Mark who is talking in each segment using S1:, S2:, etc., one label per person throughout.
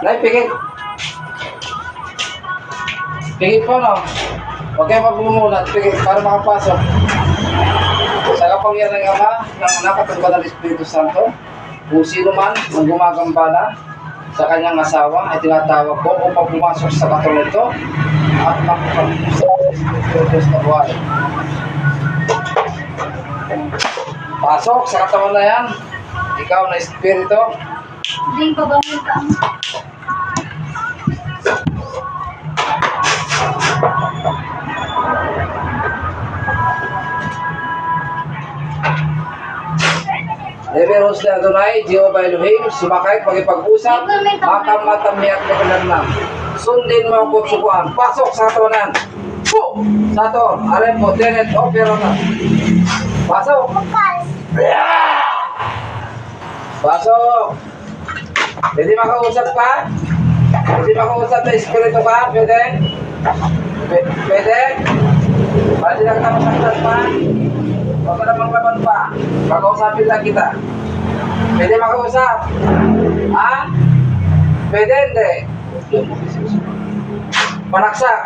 S1: Nay, pigit. Pigit po, no? Huwag kayo magbumulat. Pigit para makapasok. Sa kapangyarihan ng Ama, ng Anak at ng Banal na Espiritu Santo, kung sino man ang gumagambala sa kanyang asawa ay tinatawag ko upang pumasok sa katulad nito at makapag-usap sa Espiritu na buhay. Pasok sa katawan na yan. Ikaw na Espiritu.
S2: Hindi pa ba mo ka?
S1: Leveros na Adonai, Jehovah Elohim, sumakay, pag-ipag-usap, matam-matamiyak na kanarnam. Sundin mo ang kutsukuan. Pasok sa katawanan. Po! Sato, alam mo, tenet, opera na. Pasok! Pasok! Pwede makausap ka? Pwede makausap na espiritu ka? Pwede? Pwede? Pwede lang ka masaktan pa? Huwag ka namang laban pa. Makausapin lang kita. Pwede makausap? Ha? Pwede hindi? Panaksak?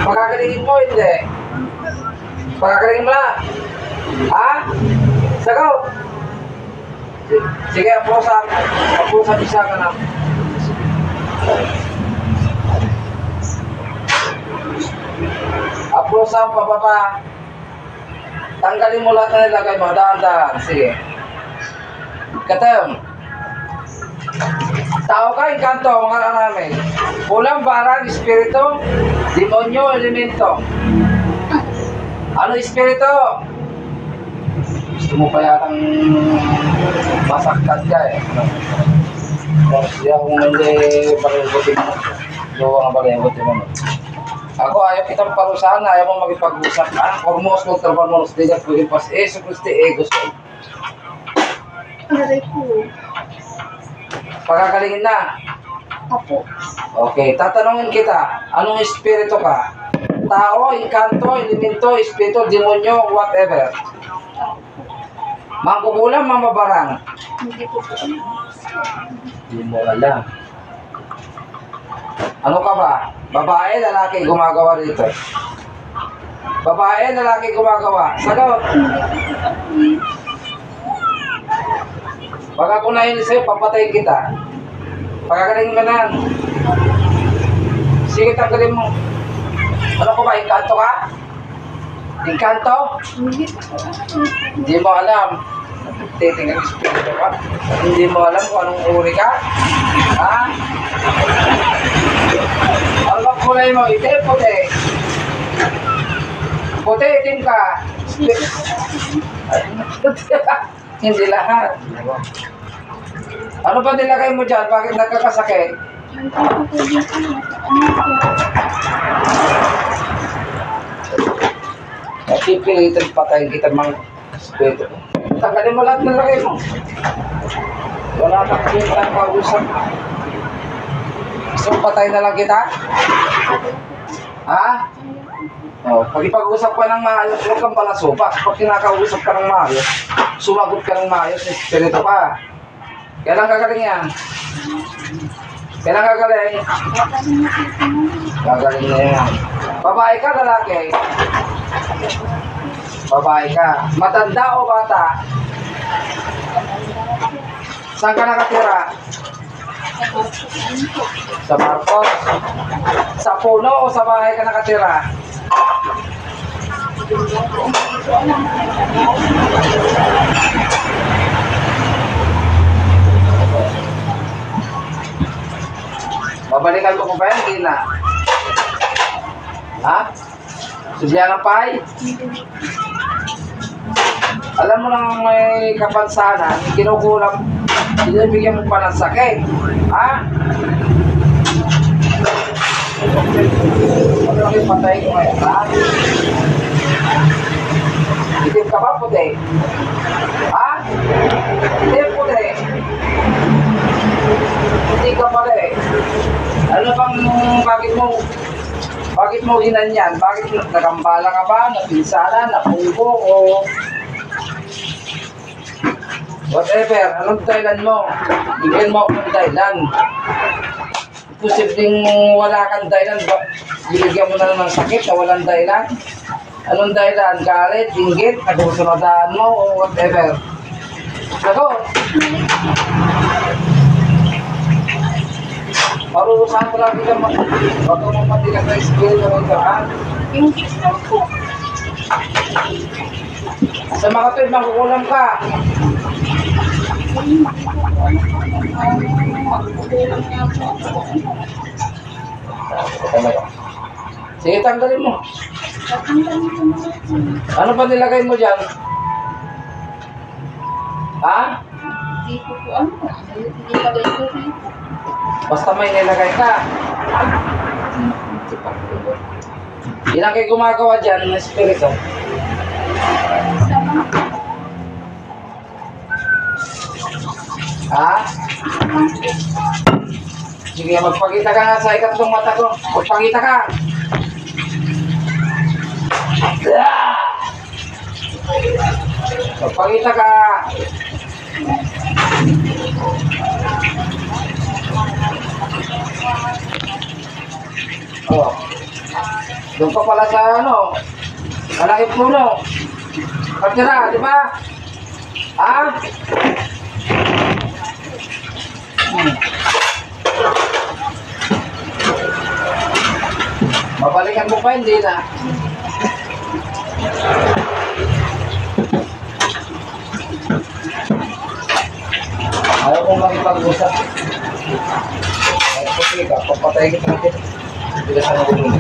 S1: Pagkakalingin mo hindi? Pagkakalingin mo na? Ha? Sagot! Sige, apusap. Apusap isa ka na. Apusap, pababa. Tanggalin mo lahat na nilagay mo. Dahan-dahan. Sige. Katayong. Tao ka, inkanto, mga anak namin. Ulang, barang, espiritu, demonyo, elemento. Ano espiritu? Gusto mo pa yatang masaktan ka eh. Kasi kung hindi pag-ibutin mo. Gawa nga pag-ibutin mo. Ako ayaw kitang parusahan, ayaw mo makipag-usap. Kormos mo, trabanos, digat, pag-ipas, Yesu Christi, gusto.
S2: Aray ko.
S1: Pagkakalingin na.
S2: Apo.
S1: Okay, tatanungin kita, anong espiritu ka? Tao, inkanto, elemento, espiritu, demonyo, whatever. Mangkukulam, mamabarang.
S2: Hindi ko po alam.
S1: Hindi mo alam. Ano ka ba? Babae, lalaki gumagawa rito. Babae, lalaki gumagawa. Sagot. Pag ako nahinis sa'yo, papatayin kita. Pagkakaling ka na. Sige, tanggalin mo. Ano ko ba? Inkanto ka? Inkanto?
S2: Hindi ko po alam.
S1: Hindi mo alam. Titingnan espiritu ka. Hindi mo alam kung anong uri ka. Ha? Ano ba kulay mo? Itim, puti. Puti, itim ka. Hindi lahat. Ano ba nilagay mo dyan? Bakit nagkakasakit?
S2: Hindi ko po din alam.
S1: Napipilitan patayin kita mga espiritu. Tanggalin mo lahat ng lagay mo. Wala kang pinitang pag-usap. Gusto mo patayin na lang kita? Ha? Oh, pag ipag-usap ka ng maayos, huwag kang palasupas. Pag kinakausap ka ng maayos, sumagot ka ng maayos, espiritu ka. Kailan gagaling yan? Kailan gagaling? Gagaling na yan. Babae ka, lalaki? Babae ka. Matanda o bata? Saan ka nakatira? Sa Marcos? Sa puno o sa bahay ka nakatira? Babalikan mo ko ba yan? Hindi na. Ha? Sudya ng pay? Alam mo nang may kapansanan, kinukulang, binibigyan mo pa ng sakit. Ha? Ano lang yung patay ko ngayon, ha? Itim ka ba, puti? Ha? Itim, puti? Hindi ka pala eh. Ano bang, bakit mo ginanyan? Bakit nagambala ka ba? Napinsala, napunggo, o Whatever, anong dahilan mo? Bigyan mo ako ng dahilan. Posibleng wala kang dahilan, binigyan mo na lang ng sakit na walang dahilan. Anong dahilan? Galit, inggit, nagsusunodaan mo, o whatever. Ako, marurusahan ko lang kita wag mo matigas na espiritu ng ito, ha?
S2: Yung kiss lang po.
S1: Sa mga tuwid, makukulam ka. Sige, tanggalin mo.
S2: Tatanggalin ko na po.
S1: Ano pa nilagay mo dyan? Ha?
S2: Hindi ko po ano. Nilagay ko rito.
S1: Basta may nilagay ka. Ilang kayo gumagawa dyan ng espiritu?
S2: Sama.
S1: Ha? Sige, magpakita ka nga sa ikatlong mata ko. Magpakita ka. Ah! Magpakita ka. Oh. Doon pa pala sa ano, malaking puno. Katira, di ba? Ha? Babalikan mo pa, hindi na. Ayaw kong makipag-usap. Ay, puti ka, papatay kita natin. Hindi ka sana gulo.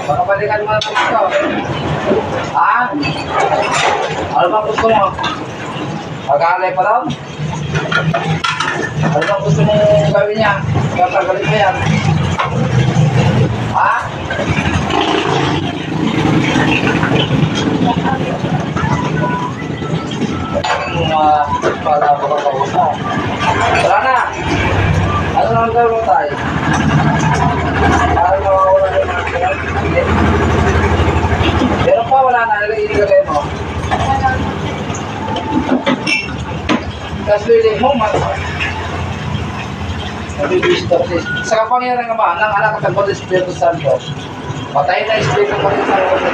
S1: Makabalikan mo na po ito. Ha? Ano bang gusto mo? Pag-aalay pa daw? Ano bang gusto mong gawin niya? Gagalit mo yan. Ha? Para makakausap mo. Wala na. Ano nang gawin mo tayo? Para mawawala na yung mga kailangan. Hindi. Pero pa wala na. Ilagay mo. Tapos piling mo, mabibistor. Sa kapangyarihan ng Ama, ng Anak at ng Espiritu Santo, patayin na Espiritu mo rin sa ulo.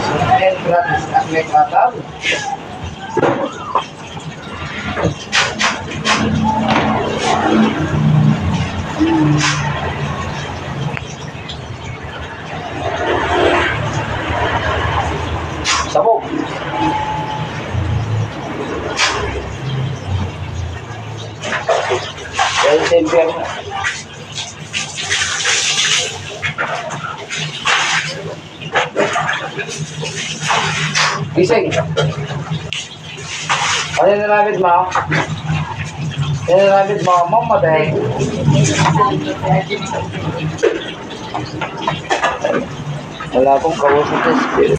S1: Sunayin gratis at may katal. Sabog. Dahil sa impyerno. Gising. Ano yung nalabit mo? Ano yung nalabit mo? Mamatay. Wala akong kausap sa spirit.